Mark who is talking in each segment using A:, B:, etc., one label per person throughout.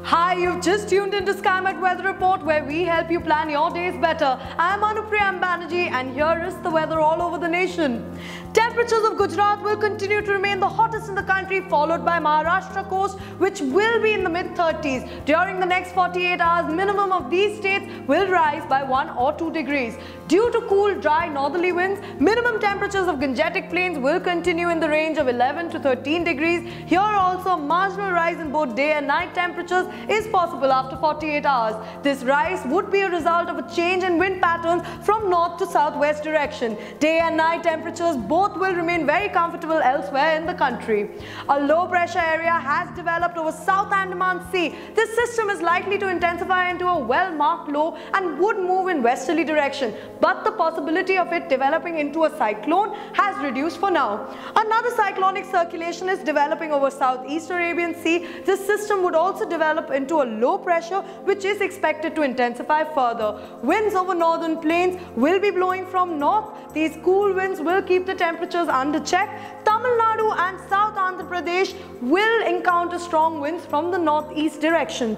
A: Hi, you've just tuned into SkyMet Weather Report, where we help you plan your days better. I'm Anupriya Banerjee, and here is the weather all over the nation. Temperatures of Gujarat will continue to remain the hottest in the country, followed by Maharashtra coast, which will be in the mid-30s. During the next 48 hours, minimum of these states will rise by 1 or 2 degrees. Due to cool, dry northerly winds, minimum temperatures of Gangetic Plains will continue in the range of 11 to 13 degrees. Here also, a marginal rise in both day and night temperatures is possible after 48 hours. This rise would be a result of a change in wind patterns from north to southwest direction. Day and night temperatures both will remain very comfortable elsewhere in the country. A low pressure area has developed over South Andaman Sea. This system is likely to intensify into a well-marked low and would move in westerly direction, but the possibility of it developing into a cyclone has reduced for now. Another cyclonic circulation is developing over Southeast Arabian Sea. This system would also develop into a low pressure, which is expected to intensify further. Winds over northern plains will be blowing from north. These cool winds will keep the temperatures under check. Tamil Nadu and South Andhra Pradesh will encounter strong winds from the northeast direction.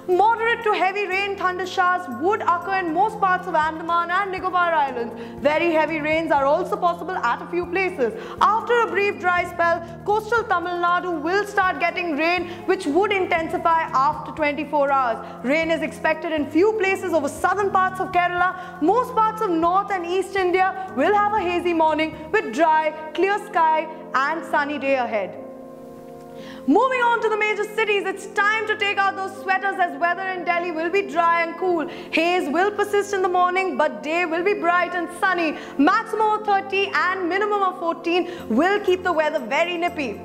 A: Moderate to heavy rain thunder showers would occur in most parts of Andaman and Nicobar Islands. Very heavy rains are also possible at a few places. After a brief dry spell, coastal Tamil Nadu will start getting rain, which would intensify after 24 hours. Rain is expected in few places over southern parts of Kerala. Most parts of North and East India will have a hazy morning with dry, clear sky and sunny day ahead. Moving on to the major cities, it's time to take out those sweaters as weather in Delhi will be dry and cool. Haze will persist in the morning, but day will be bright and sunny. Maximum of 30 and minimum of 14 will keep the weather very nippy.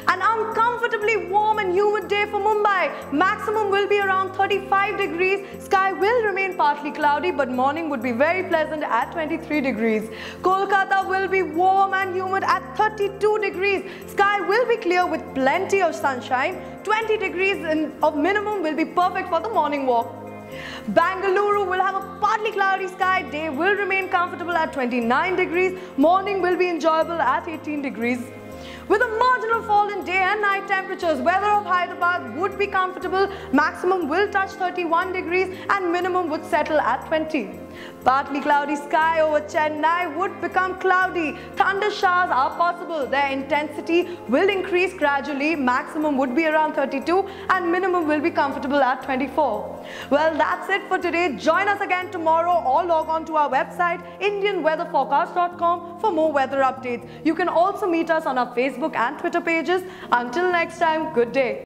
A: An uncomfortably warm and humid day for Mumbai. Maximum will be around 35 degrees. Sky will remain partly cloudy, but morning would be very pleasant at 23 degrees. Kolkata will be warm and humid at 32 degrees. Sky will be clear with plenty of sunshine. 20 degrees of minimum will be perfect for the morning walk. Bangalore will have a partly cloudy sky. Day will remain comfortable at 29 degrees. Morning will be enjoyable at 18 degrees. With a marginal fall in day and night temperatures, weather of Hyderabad would be comfortable. Maximum will touch 31 degrees and minimum would settle at 20. Partly cloudy sky over Chennai would become cloudy. Thunder showers are possible. Their intensity will increase gradually. Maximum would be around 32 and minimum will be comfortable at 24. Well, that's it for today. Join us again tomorrow or log on to our website indianweatherforecast.com for more weather updates. You can also meet us on our Facebook and Twitter pages. Until next time, good day.